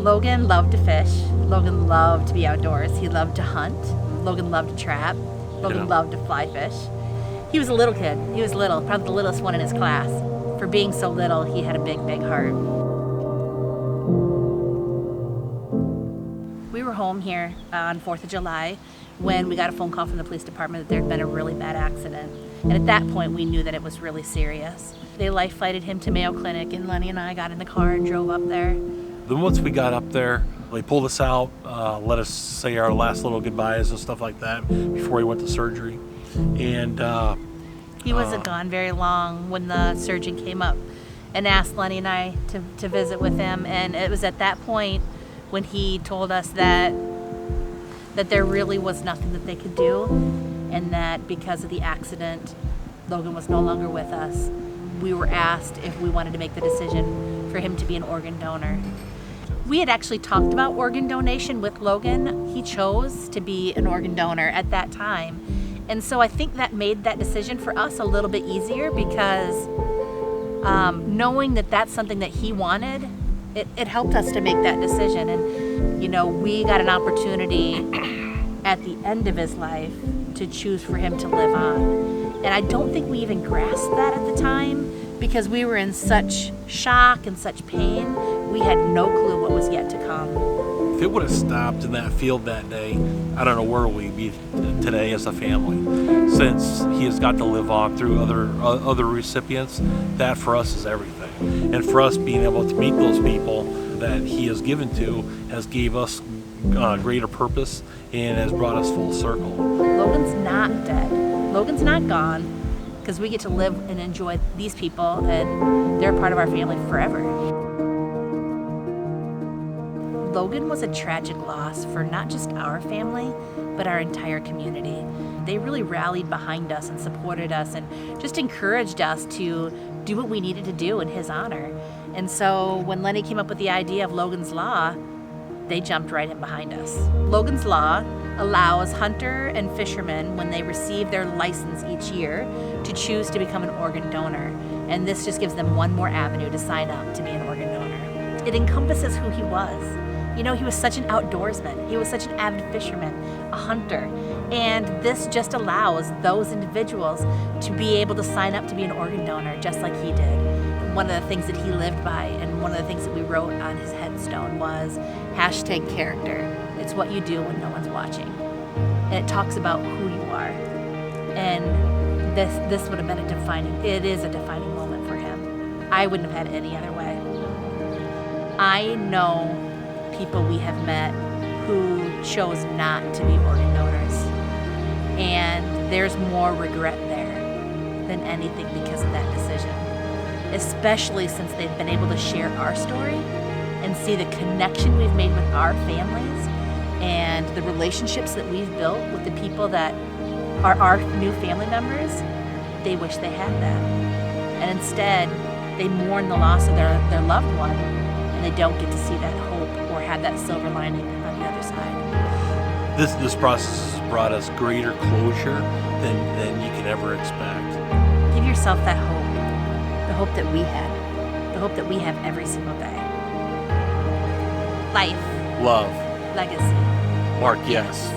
Logan loved to fish. Logan loved to be outdoors. He loved to hunt. Logan loved to trap. Logan loved to fly fish. He was a little kid. He was little, probably the littlest one in his class. For being so little, he had a big, big heart. We were home here on 4th of July when we got a phone call from the police department that there had been a really bad accident. And at that point, we knew that it was really serious. They life flighted him to Mayo Clinic, and Lenny and I got in the car and drove up there. Then once we got up there, they pulled us out, let us say our last little goodbyes and stuff like that before he went to surgery. And he wasn't gone very long when the surgeon came up and asked Lenny and I to visit with him. And it was at that point when he told us that there really was nothing that they could do, and that because of the accident, Logan was no longer with us. We were asked if we wanted to make the decision for him to be an organ donor. We had actually talked about organ donation with Logan. He chose to be an organ donor at that time. And so I think that made that decision for us a little bit easier, because knowing that that's something that he wanted, it helped us to make that decision. And, you know, we got an opportunity at the end of his life to choose for him to live on. And I don't think we even grasped that at the time, because we were in such shock and such pain. We had no clue what was yet to come. if it would have stopped in that field that day, I don't know where we'd be today as a family. Since he has got to live on through other recipients, that for us is everything. And for us being able to meet those people that he has given to has gave us greater purpose and has brought us full circle. Logan's not dead. Logan's not gone, because we get to live and enjoy these people, and they're part of our family forever. Logan was a tragic loss for not just our family, but our entire community. They really rallied behind us and supported us and just encouraged us to do what we needed to do in his honor. And so when Lenny came up with the idea of Logan's Law, they jumped right in behind us. Logan's Law allows hunter and fishermen, when they receive their license each year, to choose to become an organ donor. And this just gives them one more avenue to sign up to be an organ donor. It encompasses who he was. You know, he was such an outdoorsman. He was such an avid fisherman, a hunter. And this just allows those individuals to be able to sign up to be an organ donor just like he did. One of the things that he lived by, and one of the things that we wrote on his headstone, was #character. It's what you do when no one's watching. And it talks about who you are. And this would have been it is a defining moment for him. I wouldn't have had it any other way. I know people we have met who chose not to be organ donors. And there's more regret there than anything because of that decision. Especially since they've been able to share our story and see the connection we've made with our families and the relationships that we've built with the people that are our new family members. They wish they had that. And instead, they mourn the loss of their loved one, and they don't get to see that hope or have that silver lining on the other side. This process has brought us greater closure than you can ever expect. Give yourself that hope, the hope that we had, the hope that we have every single day. Life. Love. Legacy. Mark, yes.